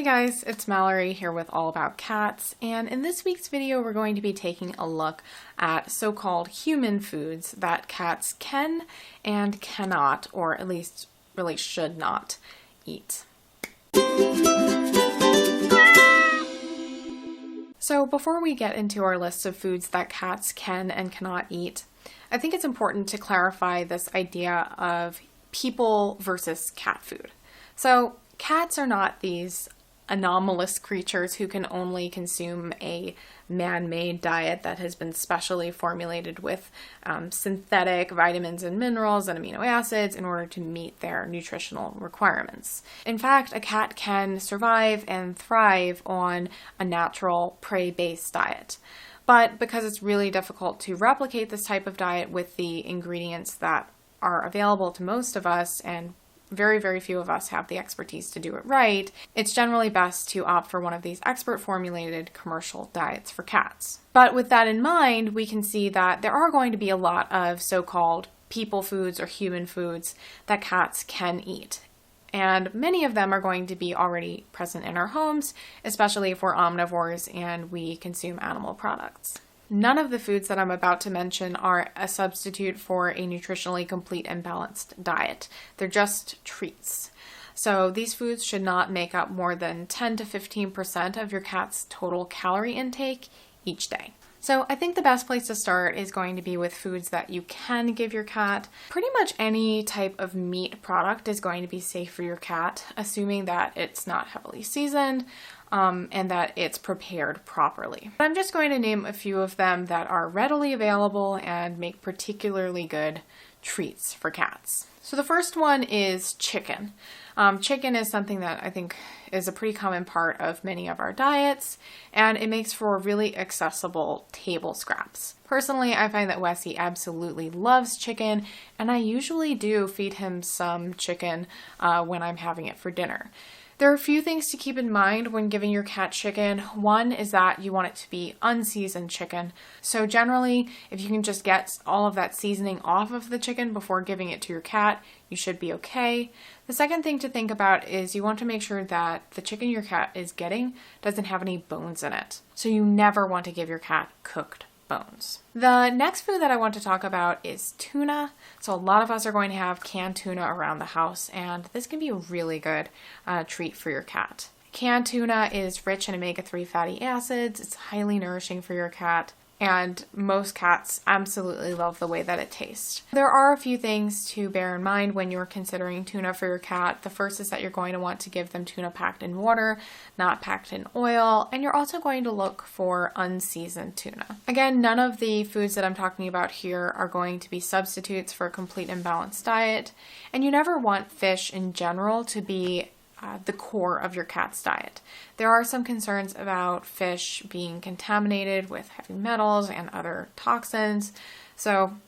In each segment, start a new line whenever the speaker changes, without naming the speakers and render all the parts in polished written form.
Hey guys, it's Mallory here with All About Cats, and in this week's video we're going to be taking a look at so-called human foods that cats can and cannot, or at least really should not, eat. So before we get into our list of foods that cats can and cannot eat, I think it's important to clarify this idea of people versus cat food. So cats are not these anomalous creatures who can only consume a man-made diet that has been specially formulated with synthetic vitamins and minerals and amino acids in order to meet their nutritional requirements. In fact, a cat can survive and thrive on a natural prey-based diet. But because it's really difficult to replicate this type of diet with the ingredients that are available to most of us, and very, very few of us have the expertise to do it right, it's generally best to opt for one of these expert formulated commercial diets for cats. But with that in mind, we can see that there are going to be a lot of so-called people foods or human foods that cats can eat. And many of them are going to be already present in our homes, especially if we're omnivores and we consume animal products. None of the foods that I'm about to mention are a substitute for a nutritionally complete and balanced diet. They're just treats. So these foods should not make up more than 10 to 15% of your cat's total calorie intake each day. So I think the best place to start is going to be with foods that you can give your cat. Pretty much any type of meat product is going to be safe for your cat, assuming that it's not heavily seasoned, and that it's prepared properly. I'm just going to name a few of them that are readily available and make particularly good treats for cats. So the first one is chicken. Chicken is something that I think is a pretty common part of many of our diets, and it makes for really accessible table scraps. Personally, I find that Wessie absolutely loves chicken, and I usually do feed him some chicken when I'm having it for dinner. There are a few things to keep in mind when giving your cat chicken. One is that you want it to be unseasoned chicken. So generally, if you can just get all of that seasoning off of the chicken before giving it to your cat, you should be okay. The second thing to think about is you want to make sure that the chicken your cat is getting doesn't have any bones in it. So you never want to give your cat cooked bones. The next food that I want to talk about is tuna. So a lot of us are going to have canned tuna around the house, and this can be a really good treat for your cat. Canned tuna is rich in omega-3 fatty acids. It's highly nourishing for your cat, and most cats absolutely love the way that it tastes. There are a few things to bear in mind when you're considering tuna for your cat. The first is that you're going to want to give them tuna packed in water, not packed in oil, and you're also going to look for unseasoned tuna. Again, none of the foods that I'm talking about here are going to be substitutes for a complete and balanced diet, and you never want fish in general to be the core of your cat's diet. There are some concerns about fish being contaminated with heavy metals and other toxins. So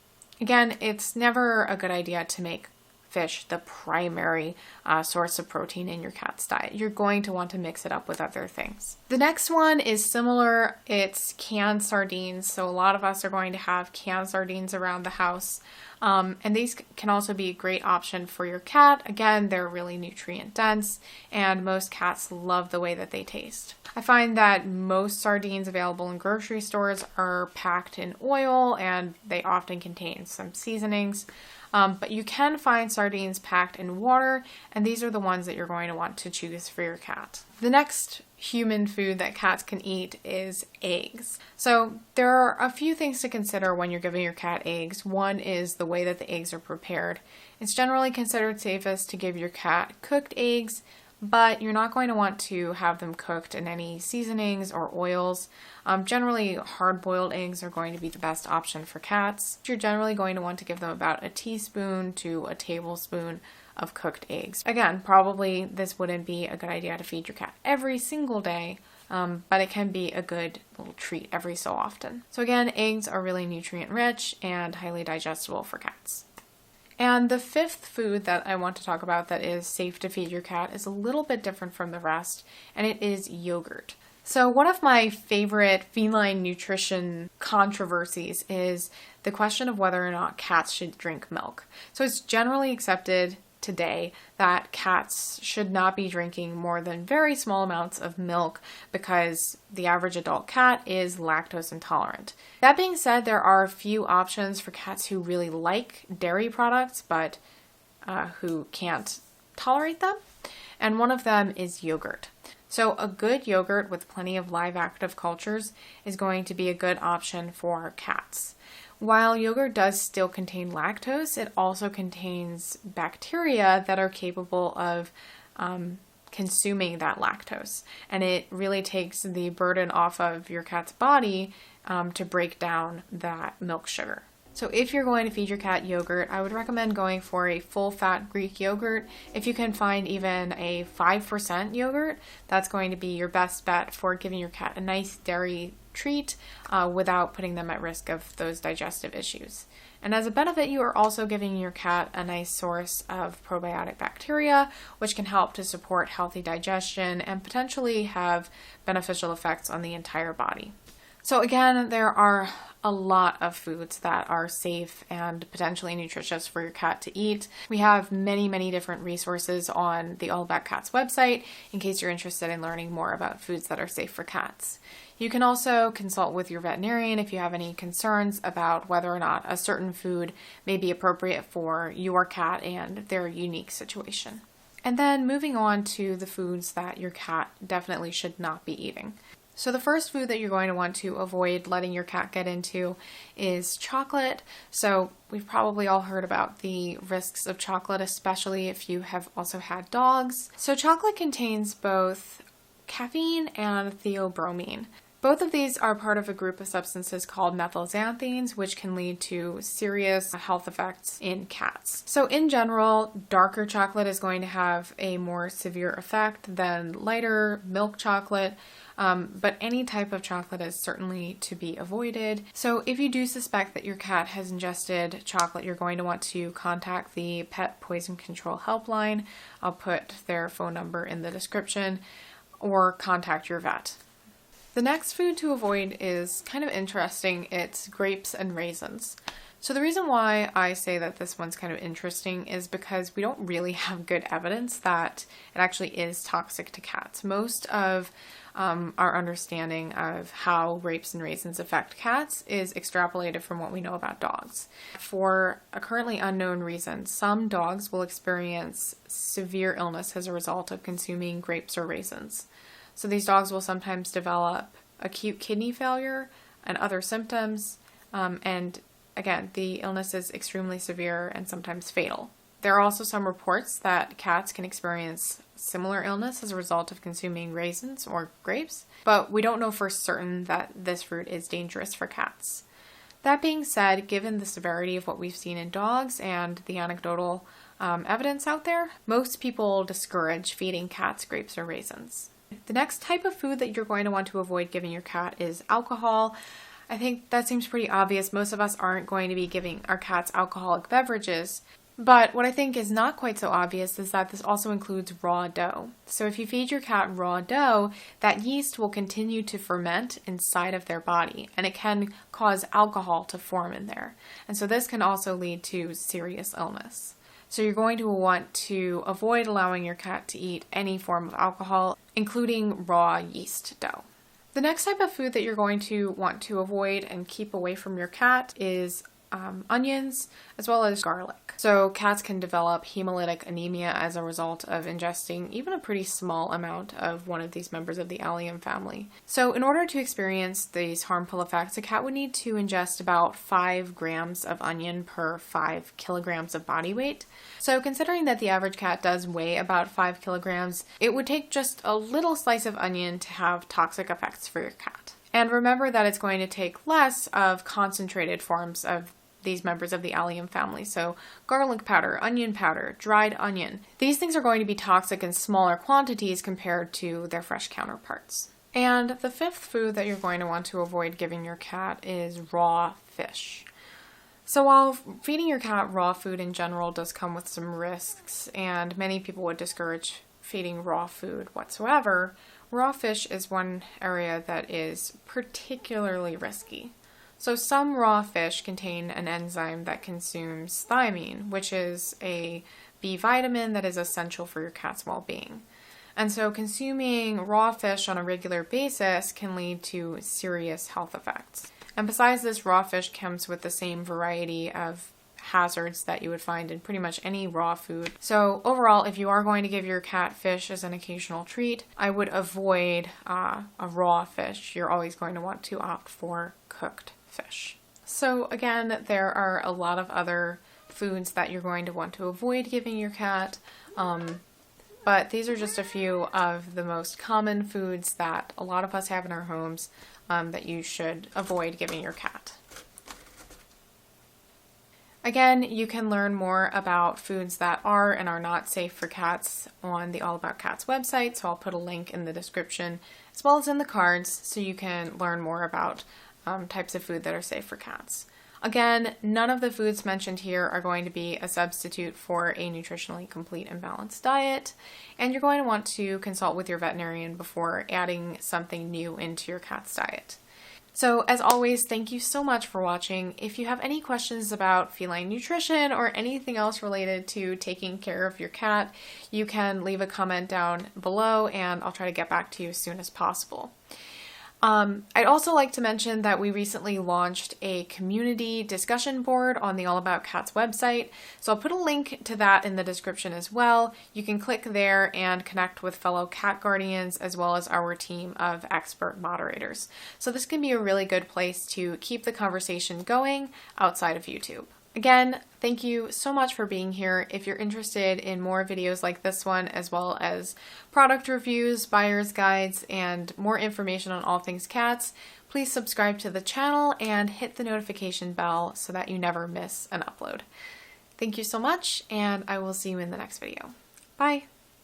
again, it's never a good idea to make fish the primary source of protein in your cat's diet. You're going to want to mix it up with other things. The next one is similar. It's canned sardines. So a lot of us are going to have canned sardines around the house. And these can also be a great option for your cat. Again, they're really nutrient dense, and most cats love the way that they taste. I find that most sardines available in grocery stores are packed in oil, and they often contain some seasonings. But you can find sardines packed in water, and these are the ones that you're going to want to choose for your cat. The next human food that cats can eat is eggs. So there are a few things to consider when you're giving your cat eggs. One is the way that the eggs are prepared. It's generally considered safest to give your cat cooked eggs, but you're not going to want to have them cooked in any seasonings or oils. Generally, hard-boiled eggs are going to be the best option for cats. You're generally going to want to give them about a teaspoon to a tablespoon of cooked eggs. Again, probably this wouldn't be a good idea to feed your cat every single day, but it can be a good little treat every so often. So again, eggs are really nutrient-rich and highly digestible for cats. And the fifth food that I want to talk about that is safe to feed your cat is a little bit different from the rest, and it is yogurt. So one of my favorite feline nutrition controversies is the question of whether or not cats should drink milk. So it's generally accepted today that cats should not be drinking more than very small amounts of milk because the average adult cat is lactose intolerant. That being said, there are a few options for cats who really like dairy products but who can't tolerate them, and one of them is yogurt. So a good yogurt with plenty of live active cultures is going to be a good option for cats. While yogurt does still contain lactose, it also contains bacteria that are capable of consuming that lactose. And it really takes the burden off of your cat's body to break down that milk sugar. So if you're going to feed your cat yogurt, I would recommend going for a full-fat Greek yogurt. If you can find even a 5% yogurt, that's going to be your best bet for giving your cat a nice dairy treat without putting them at risk of those digestive issues. And as a benefit, you are also giving your cat a nice source of probiotic bacteria, which can help to support healthy digestion and potentially have beneficial effects on the entire body. So again, there are a lot of foods that are safe and potentially nutritious for your cat to eat. We have many different resources on the All About Cats website in case you're interested in learning more about foods that are safe for cats. You can also consult with your veterinarian if you have any concerns about whether or not a certain food may be appropriate for your cat and their unique situation. And then moving on to the foods that your cat definitely should not be eating. So the first food that you're going to want to avoid letting your cat get into is chocolate. So we've probably all heard about the risks of chocolate, especially if you have also had dogs. So chocolate contains both caffeine and theobromine. Both of these are part of a group of substances called methylxanthines, which can lead to serious health effects in cats. So in general, darker chocolate is going to have a more severe effect than lighter milk chocolate. But any type of chocolate is certainly to be avoided. So if you do suspect that your cat has ingested chocolate, you're going to want to contact the Pet Poison Control Helpline. I'll put their phone number in the description, or contact your vet. The next food to avoid is kind of interesting. It's grapes and raisins. So the reason why I say that this one's kind of interesting is because we don't really have good evidence that it actually is toxic to cats. Most of our understanding of how grapes and raisins affect cats is extrapolated from what we know about dogs. For a currently unknown reason, some dogs will experience severe illness as a result of consuming grapes or raisins. So these dogs will sometimes develop acute kidney failure and other symptoms, and again, the illness is extremely severe and sometimes fatal. There are also some reports that cats can experience similar illness as a result of consuming raisins or grapes, but we don't know for certain that this fruit is dangerous for cats. That being said, given the severity of what we've seen in dogs and the anecdotal evidence out there, most people discourage feeding cats grapes or raisins. The next type of food that you're going to want to avoid giving your cat is alcohol. I think that seems pretty obvious. Most of us aren't going to be giving our cats alcoholic beverages. But what I think is not quite so obvious is that this also includes raw dough. So if you feed your cat raw dough, that yeast will continue to ferment inside of their body, and it can cause alcohol to form in there. And so this can also lead to serious illness. So you're going to want to avoid allowing your cat to eat any form of alcohol, including raw yeast dough. The next type of food that you're going to want to avoid and keep away from your cat is onions, as well as garlic. So cats can develop hemolytic anemia as a result of ingesting even a pretty small amount of one of these members of the Allium family. So in order to experience these harmful effects, a cat would need to ingest about 5 grams of onion per 5 kilograms of body weight. So considering that the average cat does weigh about 5 kilograms, it would take just a little slice of onion to have toxic effects for your cat. And remember that it's going to take less of concentrated forms of these members of the Allium family. So garlic powder, onion powder, dried onion. These things are going to be toxic in smaller quantities compared to their fresh counterparts. And the fifth food that you're going to want to avoid giving your cat is raw fish. So while feeding your cat raw food in general does come with some risks, and many people would discourage feeding raw food whatsoever, raw fish is one area that is particularly risky. So some raw fish contain an enzyme that consumes thiamine, which is a B vitamin that is essential for your cat's well-being. And so consuming raw fish on a regular basis can lead to serious health effects. And besides this, raw fish comes with the same variety of hazards that you would find in pretty much any raw food. So overall, if you are going to give your cat fish as an occasional treat, I would avoid a raw fish. You're always going to want to opt for cooked fish. So again, there are a lot of other foods that you're going to want to avoid giving your cat. But these are just a few of the most common foods that a lot of us have in our homes that you should avoid giving your cat. Again, you can learn more about foods that are and are not safe for cats on the All About Cats website, so I'll put a link in the description as well as in the cards so you can learn more about types of food that are safe for cats. Again, none of the foods mentioned here are going to be a substitute for a nutritionally complete and balanced diet, and you're going to want to consult with your veterinarian before adding something new into your cat's diet. So as always, thank you so much for watching. If you have any questions about feline nutrition or anything else related to taking care of your cat, you can leave a comment down below and I'll try to get back to you as soon as possible. I'd also like to mention that we recently launched a community discussion board on the All About Cats website, so I'll put a link to that in the description as well. You can click there and connect with fellow cat guardians as well as our team of expert moderators. So this can be a really good place to keep the conversation going outside of YouTube. Again, thank you so much for being here. If you're interested in more videos like this one, as well as product reviews, buyer's guides, and more information on all things cats, please subscribe to the channel and hit the notification bell so that you never miss an upload. Thank you so much, and I will see you in the next video. Bye!